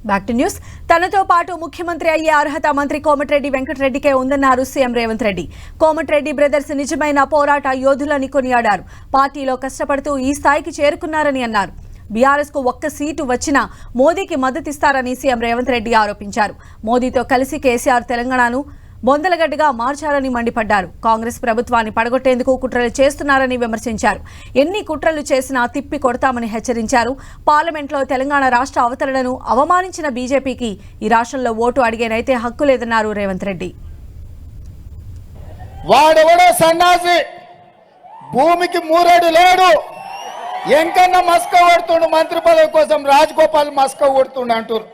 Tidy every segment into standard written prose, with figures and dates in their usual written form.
Back to news. తనతో పాటు ముఖ్యమంత్రి అయ్యే అర్హత మంత్రి కోమటిరెడ్డి వెంకటరెడ్డికే ఉందన్నారు సీఎం రేవంత్ రెడ్డి. కోమటిరెడ్డి బ్రదర్స్ నిజమైన పోరాట యోధులని కొనియాడారు. పార్టీలో కష్టపడుతూ ఈ స్థాయికి చేరుకున్నారని అన్నారు. బీఆర్ఎస్ కు ఒక్క సీటు వచ్చినా మోదీకి మద్దతిస్తారని సీఎం రేవంత్ రెడ్డి ఆరోపించారు. మోదీతో కలిసి కేసీఆర్ తెలంగాణను బొందలగడ్డగా మార్చారని మండిపడ్డారు. కాంగ్రెస్ ప్రభుత్వాన్ని పడగొట్టేందుకు కుట్రలు చేస్తున్నారని విమర్శించారు. ఎన్ని కుట్రలు చేసినా తిప్పి కొడతామని హెచ్చరించారు. పార్లమెంట్లో తెలంగాణ రాష్ట్ర అవతరణను అవమానించిన బీజేపీకి ఈ రాష్ట్రంలో ఓటు అడిగేనైతే హక్కు లేదన్నారు రేవంత్ రెడ్డి. వాడెవడో సన్నాసి, భూమికి మూరేడు లేడు, ఎంకన్నా మస్క కొడుతుండు, మంత్రి పదవి కోసం రాజగోపాల్ మస్క కొడుతుండు అంటారు.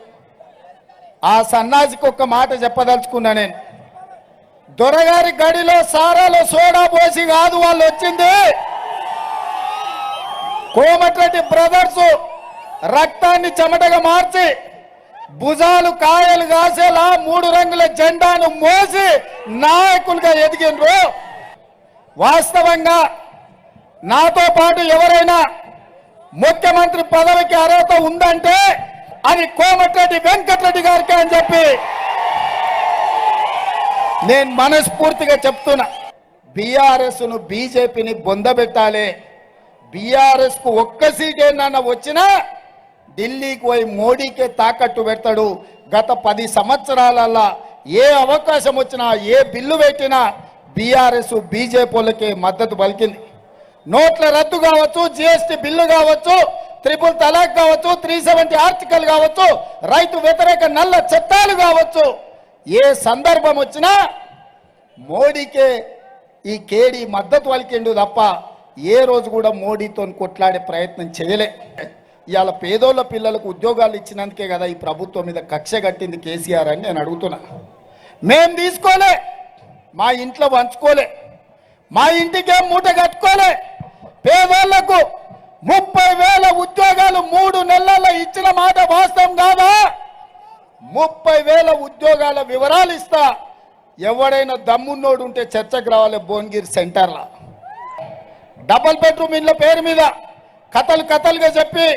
ఆ సన్నాసికి ఒక్క మాట చెప్పదలుచుకున్నా, నేను దొరగారి గడిలో సారాలో సోడా పోసి కాదు వాళ్ళు వచ్చింది. కోమటిరెడ్డి బ్రదర్స్ రక్తాన్ని చెమటగా మార్చి భుజాలు కాయలు కాసేలా 3 రంగుల జెండాను మోసి నాయకులుగా ఎదిగినరు. వాస్తవంగా నాతో పాటు ఎవరైనా ముఖ్యమంత్రి పదవికి అర్హత ఉందంటే అది కోమటిరెడ్డి వెంకటరెడ్డి గారికి అని చెప్పి నేను మనస్ఫూర్తిగా చెప్తున్నా. బీఆర్ఎస్ ను బీజేపీని బొందబెట్టాలి. బీఆర్ఎస్ కు ఒక్క సీట్ ఏమన్నా వచ్చినా ఢిల్లీకి పోయి మోడీకే తాకట్టు పెడతాడు. గత 10 సంవత్సరాలలో ఏ అవకాశం వచ్చినా, ఏ బిల్లు పెట్టినా బీఆర్ఎస్ బీజేపీలకే మద్దతు పలికింది. నోట్ల రద్దు కావచ్చు, జీఎస్టీ బిల్లు కావచ్చు, ట్రిపుల్ తలాక్ కావచ్చు, 370 ఆర్టికల్ కావచ్చు, రైతు వ్యతిరేక నల్ల చట్టాలు కావచ్చు, ఏ సందర్భం వచ్చినా మోడీకే ఈ కేడీ మద్దతు పలికిండు తప్ప ఏ రోజు కూడా మోడీతో కొట్లాడే ప్రయత్నం చేయలే. ఇవాళ పేదోళ్ళ పిల్లలకు ఉద్యోగాలు ఇచ్చినందుకే కదా ఈ ప్రభుత్వం మీద కక్ష కట్టింది కేసీఆర్ అని నేను అడుగుతున్నా. మేం తీసుకోలే, మా ఇంట్లో పంచుకోలే, మా ఇంటికేం మూట కట్టుకోలే. పేదోళ్లకు 30,000 ఉద్యోగాలు 3 నెలల్లో ఇచ్చిన మాట వాస్తవం కాదా? 30,000 ఉద్యోగాల వివరాలు ఇస్తా. ఎవడైనా దమ్మున్నోడు ఉంటే చర్చకు రావాలి. భువనగిరి సెంటర్లో డబుల్ బెడ్రూమ్ ఇళ్ళ పేరు మీద కథలుగా చెప్పి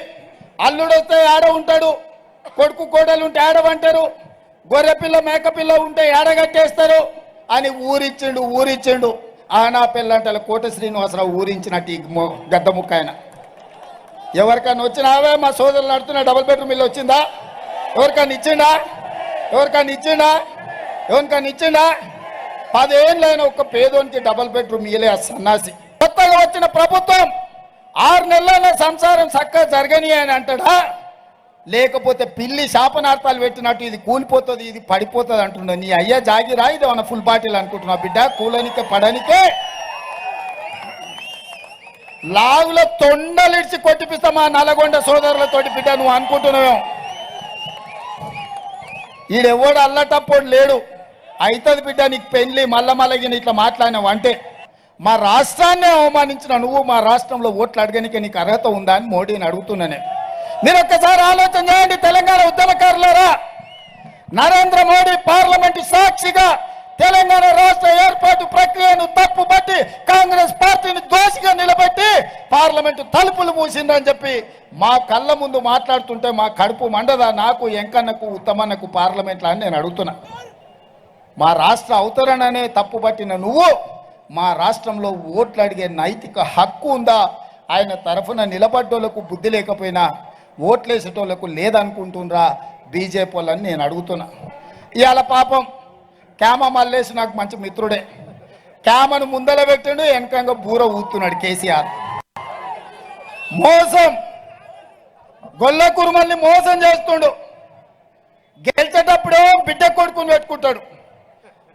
అల్లుడు వస్తే ఆడ ఉంటాడు, కొడుకు కోడలు ఉంటే ఆడవంటారు, గొర్రెపిల్ల మేకపిల్ల ఉంటే ఆడగట్టేస్తారు అని ఊరిచ్చిండు. ఆనా పిల్లంటల కోట శ్రీనివాసరావు ఊరించినట్టు గద్ద ముక్క ఆయన. ఎవరికైనా వచ్చినావే మా సోదరులు నడుతున్న డబుల్ బెడ్రూమ్ ఇల్లు వచ్చిందా? ఎవరికైనా ఇచ్చిండా? 10 ఏళ్ళైన ఒక్క పేదోనికి డబుల్ బెడ్రూమ్ ఇయ్యలే ఆ సన్నాసి. కొత్తగా వచ్చిన ప్రభుత్వం 6 నెలల సంసారం చక్కగా జరగని అని అంటాడా? లేకపోతే పిల్లి శాపనార్థాలు పెట్టినట్టు ఇది కూలిపోతుంది, ఇది పడిపోతుంది అంటున్నా. నీ అయ్యా జాగిరా, ఇది ఏమన్నా ఫుల్ బాటిల్ అనుకుంటున్నా బిడ్డ? కూలనికే పడనికే లాగుల తొండలిడిచి కొట్టిపిస్తా మా నల్గొండ సోదరులతోటి బిడ్డ నువ్వు అనుకుంటున్నావు. ఈడెవ్వడు అల్లటప్పుడు లేడు. అవుతుంది బిడ్డ నీకు పెళ్లి మల్లమలగిన ఇట్లా మాట్లాడినావు అంటే మా రాష్ట్రాన్ని అవమానించిన నువ్వు మా రాష్ట్రంలో ఓట్లు అడగనికే నీకు అర్హత ఉందా అని మోడీని అడుగుతున్నానే. మీరు ఒక్కసారి ఆలోచన చేయండి తెలంగాణ ఉద్యమకారులారా. నరేంద్ర మోడీ పార్లమెంటు సాక్షిగా తెలంగాణ రాష్ట్ర ఏర్పాటు ప్రక్రియను తప్పుపట్టి కాంగ్రెస్ పార్టీని దోషిగా నిలబెట్టి పార్లమెంటు తలుపులు మూసిందని చెప్పి మా కళ్ళ ముందు మాట్లాడుతుంటే మా కడుపు మండదా? నాకు, ఎంకన్నకు, ఉత్తమన్నకు పార్లమెంట్లో అని నేను అడుగుతున్నా. మా రాష్ట్ర అవతరణనే తప్పుపట్టిన నువ్వు మా రాష్ట్రంలో ఓట్లు అడిగే నైతిక హక్కు ఉందా? ఆయన తరఫున నిలబడ్డోళ్లకు బుద్ధి లేకపోయినా ఓట్లేసేటోళ్లకు లేదనుకుంటుండ్రా బీజేపీ వాళ్ళని నేను అడుగుతున్నా. ఇవాళ పాపం క్యామ మల్లేసి నాకు మంచి మిత్రుడే. క్యామను ముందల పెట్టిండు, వెనకంగా బూర ఊతున్నాడు కేసీఆర్. మోసం, గొల్ల కురుమల్ని మోసం చేస్తుండు. గెలిచేటప్పుడేమో బిడ్డ కొడుకుని పెట్టుకుంటాడు,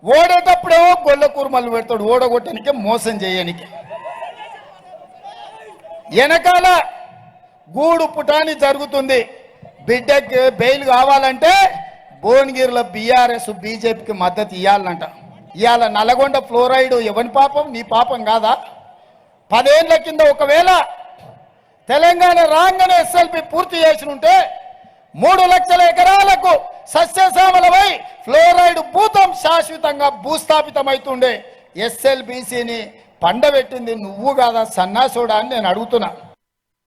ఓడేటప్పుడేమో గొల్ల కురుమల్ని పెడతాడు. ఓడగొట్టడానికి, మోసం చేయడానికి. వెనకాల గూడు పుటాని జరుగుతుంది. బిడ్డకి బెయిల్ కావాలంటే భువనగిరిలో బీఆర్ఎస్ బీజేపీకి మద్దతు ఇవ్వాలంట. ఇవాళ నల్గొండ ఫ్లోరైడ్ ఎవరి పాపం? నీ పాపం కాదా? 10 ఏళ్ల కింద ఒకవేళ తెలంగాణ రాగానే ఎస్ఎల్పి పూర్తి చేసి ఉంటే 3 లక్షల ఎకరాలకు సస్యశ్యామలమై ఫ్లోరైడ్ భూతం శాశ్వతంగా భూస్థాపితమవుతుండే. ఎస్ఎల్బీసీని పండబెట్టింది నువ్వు కాదా సన్నాసుడా అని నేను అడుగుతున్నా.